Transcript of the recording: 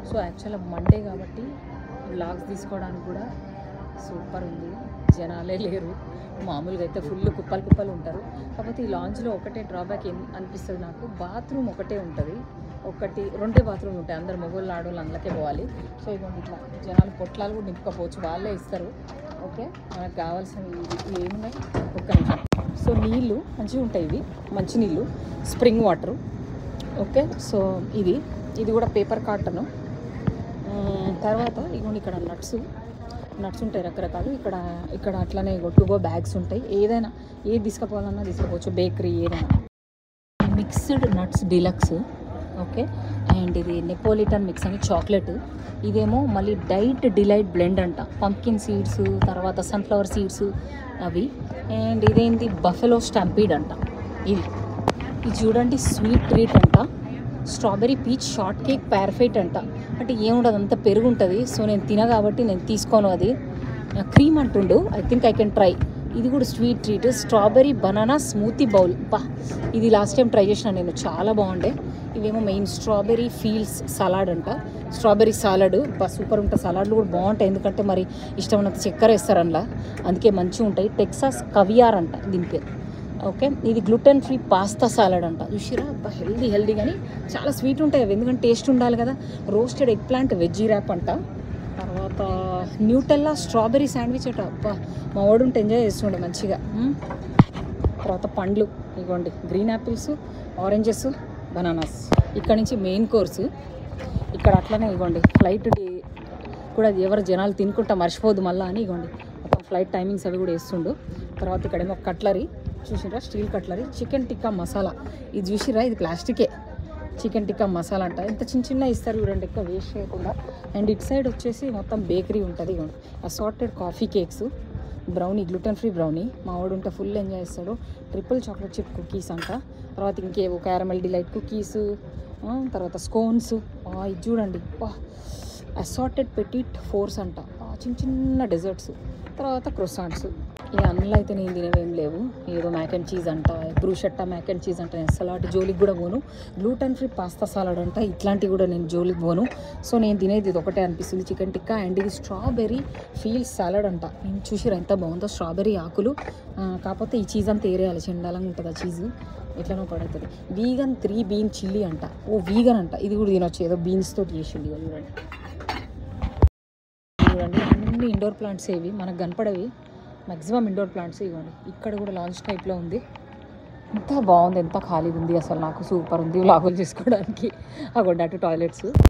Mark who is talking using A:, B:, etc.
A: So యాక్చువల్గా Monday కాబట్టి vlogs తీసుకోవడానికి కూడా సూపర్ ఉంది. జనాలే లేరు, మామూలుగా అయితే ఫుల్ కుప్పలు ఉంటారు. కాకపోతే ఈ లాంజ్లో ఒకటే డ్రాబ్యాక్ అనిపిస్తుంది నాకు, బాత్రూమ్ ఒకటే ఉంటుంది, రెండే బాత్రూమ్ ఉంటాయి. అందరు మొగోళ్ళు ఆడవాళ్ళు అందులోకే పోవాలి. సో ఇదిగోండి ఇట్లా జనాలు పొట్లాలు కూడా నింపుకోవచ్చు, వాళ్ళే ఇస్తారు. ఓకే, మనకు కావాల్సినవి ఏమున్నాయి ఒక్క నిమిషం. సో నీళ్ళు మంచిగా ఉంటాయి, ఇవి మంచి నీళ్ళు, స్ప్రింగ్ వాటరు. ఓకే, సో ఇది కూడా పేపర్ కాటను. తర్వాత ఇదిగోండి ఇక్కడ నట్స్ ఉంటాయి రకరకాలు. ఇక్కడ అట్లనే గొట్టుగో బ్యాగ్స్ ఉంటాయి. ఏదైనా ఏది తీసుకుపోవాలన్నా తీసుకోవచ్చు, బేకరీ ఏదైనా. Mixed nuts deluxe. Okay, and ఇది నెపోలిటన్ మిక్స్ అని చాక్లెట్. ఇదేమో మళ్ళీ డైట్ డిలైట్ బ్లెండ్ అంట, పంకిన్ సీడ్స్, తర్వాత సన్ఫ్లవర్ సీడ్స్ అవి. అండ్ ఇదేంటి బఫెలో స్టాంపీడ్ అంట. ఇది చూడండి, స్వీట్ ట్రీట్ అంట, స్ట్రాబెరీ పీచ్ షార్ట్ కేక్ ప్యారఫైట్ అంట. అంటే ఏముండదు, అంత పెరుగు ఉంటుంది. సో నేను కాబట్టి నేను తీసుకోను. అది క్రీమ్ అంటుండు, I think I can try. ఇది కూడా sweet treat, strawberry banana smoothie bowl. ఇది లాస్ట్ టైం ట్రై చేసిన నేను, చాలా బాగుండే. ఇవేమో మెయిన్ స్ట్రాబెరీ ఫీల్స్ సలాడ్ అంట, స్ట్రాబెరీ సాలడ్. సూపర్ ఉంటుంది, సలాడ్లు కూడా బాగుంటాయి, ఎందుకంటే మరి ఇష్టం ఉన్నంత చక్కెర వేస్తారు అందులో, అందుకే మంచిగా ఉంటాయి. టెక్సాస్ కవియార్ అంట దీని పేరు. ఓకే, ఇది గ్లూటెన్ ఫ్రీ పాస్తా సాలడ్ అంట. చూసిరా, హెల్దీ కానీ చాలా స్వీట్ ఉంటాయి అవి, ఎందుకంటే టేస్ట్ ఉండాలి కదా. Roasted eggplant veggie wrap అంట. తర్వాత న్యూటెల్లా స్ట్రాబెరీ శాండ్విచ్ అట. మా వాడు ఉంటే ఎంజాయ్ చేస్తుండే మంచిగా. తర్వాత పండ్లు ఇవ్వండి, గ్రీన్ యాపిల్స్, ఆరెంజెస్, బనానాస్. ఇక్కడ నుంచి మెయిన్ కోర్సు. ఇక్కడ అట్లనే ఇవ్వండి ఫ్లైట్ కూడా ఎవరు జనాలు తినుకుంటా మర్చిపోదు మళ్ళీ అని. ఇవ్వండి మొత్తం ఫ్లైట్ టైమింగ్స్ అవి కూడా వేస్తుండు. తర్వాత ఇక్కడేమో కట్లరీ చూసిరా, steel cutlery. Chicken tikka masala ఇది చూసిరా, ఇది ప్లాస్టికే. చికెన్ టిక్కా మసాలా అంట, ఇంత చిన్న ఇస్తారు చూడండి, ఎక్కువ వేస్ట్ చేయకుండా. అండ్ ఇటు సైడ్ వచ్చేసి మొత్తం బేకరీ ఉంటుంది. Assorted coffee cakes, brownie, gluten free brownie. మా వాడు ఉంటే ఫుల్ ఎంజాయ్ చేస్తాడు. ట్రిపుల్ చాక్లెట్ చిప్ కుకీస్ అంట. తర్వాత ఇంకేవో క్యారమెల్ డిలైట్ కుకీస్, తర్వాత స్కోన్స్. ఇది చూడండి, అసార్టెడ్ పెటిట్ ఫోర్స్ అంట, చిన్న డెజర్ట్స్. తర్వాత క్రొసాంట్స్. ఇక అందులో అయితే నేను తినేవేం లేవు. ఏదో మ్యాక్ అండ్ చీజ్ అంట, బ్రూషెట్టా మ్యాక్ అండ్ చీజ్ అంట. నేను సలాడ్ జోలికి కూడా పోను. గ్లూటెన్ ఫ్రీ పాస్తా సాలడ్ అంట, ఇట్లాంటివి కూడా నేను జోలికి పోను. సో నేను తినేది ఇది ఒకటే అనిపిస్తుంది, చికెన్ టిక్కా. అండ్ ఇది స్ట్రాబెరీ ఫీల్స్ సాలడ్ అంట. నేను చూసిరా ఎంత బాగుందో, స్ట్రాబెరీ ఆకులు. కాకపోతే ఈ చీజ్ అంతా ఏరేయాలి, చెండాలంగా ఉంటుంది ఆ చీజ్, ఎట్లనో పడుతుంది. వీగన్ 3 బీన్ చిల్లీ అంట. వీగన్ అంట, ఇది కూడా తినొచ్చు, ఏదో బీన్స్ తోటి చేసింది. చూడండి అన్ని ఇండోర్ ప్లాంట్స్ ఏవి మనకు కనపడవి, మ్యాక్సిమం ఇండోర్ ప్లాంట్స్. ఇవ్వండి ఇక్కడ కూడా లాంచ్ టైప్లో ఉంది. ఎంత బాగుంది, ఎంత ఖాళీగా ఉంది అసలు. నాకు సూపర్ ఉంది వ్లాగులు చేసుకోవడానికి. అగోండి అటు టాయిలెట్స్.